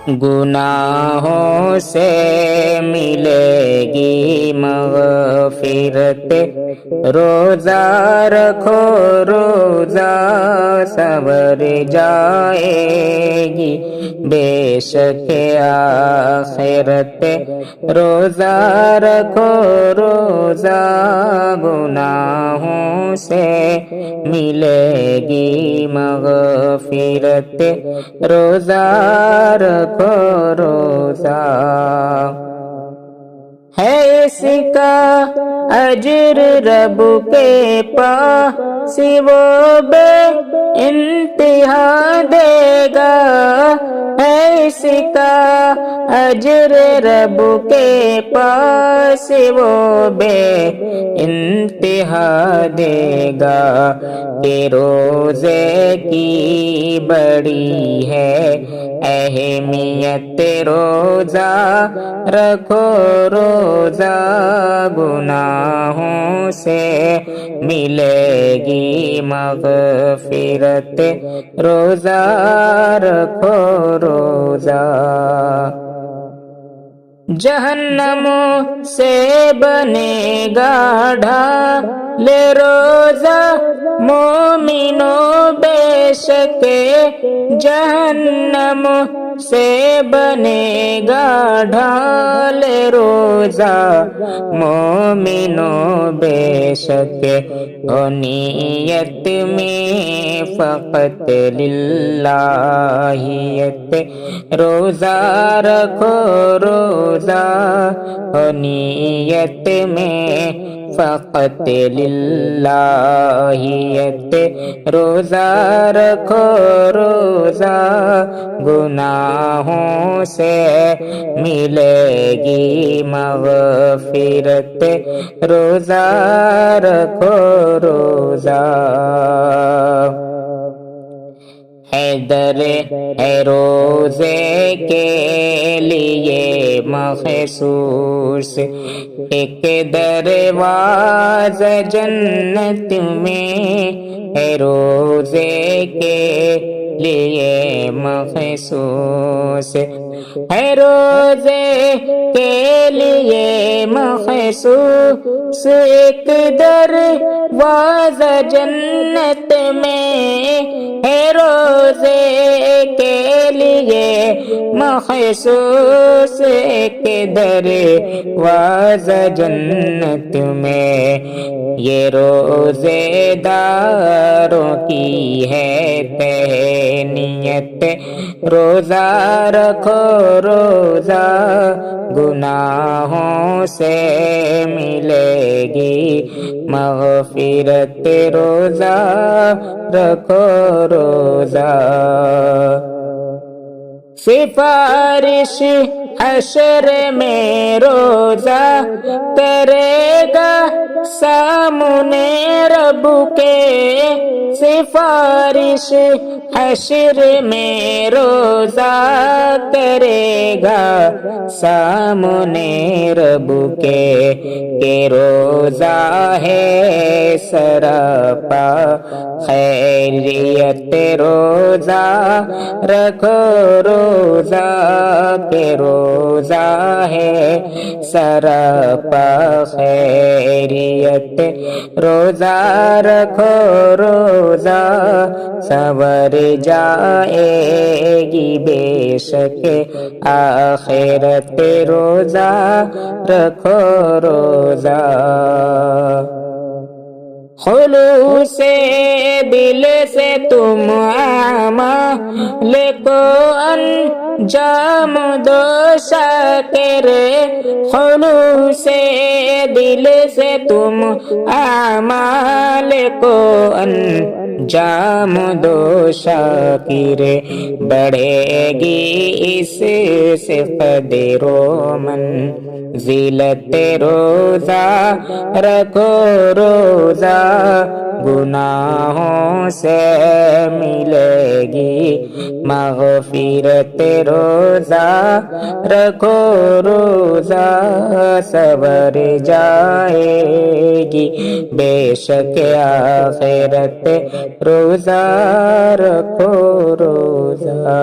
گناہوں سے ملے گی مغفرت، روزہ رکھو روزہ سنور جائے گی بے شک آخرت، روزہ رکھو روزہ گناہوں سے ملے گی مغفرت، روزہ رکھو روزہ ہے اس کا اجر رب کے پاس وہ بے انتہا دے گا، ہے اس کا اجر رب کے پاس وہ بے انتہا دے گا، کہ روزے کی بڑی ہے اہمیت، روزہ رکھو روزہ گناہوں سے ملے گی مغفرت، روزہ رکھو روزہ جہنم سے بنے گا ڈھال روزہ مومنوں بے شک جہنم سے بنے گا ڈھال روزہ مومنوں بے شک، ہو نیت میں فقط للہیت، روزہ رکھو روزہ ہو نیت میں فقط للہیت، روزہ رکھو روزہ گناہوں سے ملے گی مغفرت، روزہ رکھو روزہ حیدر ہے روزے کے لیے مخصوص ایک دروازہ جنت میں، ہے روزے کے لیے مخصوص، ہے روزے کے لیے مخصوص ایک دروازہ جنت میں، ہے روزے کے لیے مخصوص ایک دروازہ جنت میں، یہ روزے داروں کی ہے تہنیت، روزہ رکھو روزہ گناہوں سے ملے گی مغفرت، روزہ رکھو روزہ سفارش حشر میں روزہ کرے گا سامنے رب کے، سفارش حشر میں روزہ کرے گا سامنے رب کے، کہ روزہ ہے سراپا خیریت، روزہ رکھو روزہ کہ روزہ ہے سراپا خیریت، روزہ رکھو روزہ سنور جائے گی بے شک آخرت، روزہ رکھو روزہ خلوص دل سے تم اعمال کو انجام دو شاکر، خلوص دل سے تم اعمال کو انجام دو شاکر، بڑھے گی اس سے قدر و منزلت، روزہ رکھو روزہ گناہوں سے ملے گی مغفرت، روزہ رکھو روزہ سنور جائے گی بے شک آخرت، روزہ رکھو روزہ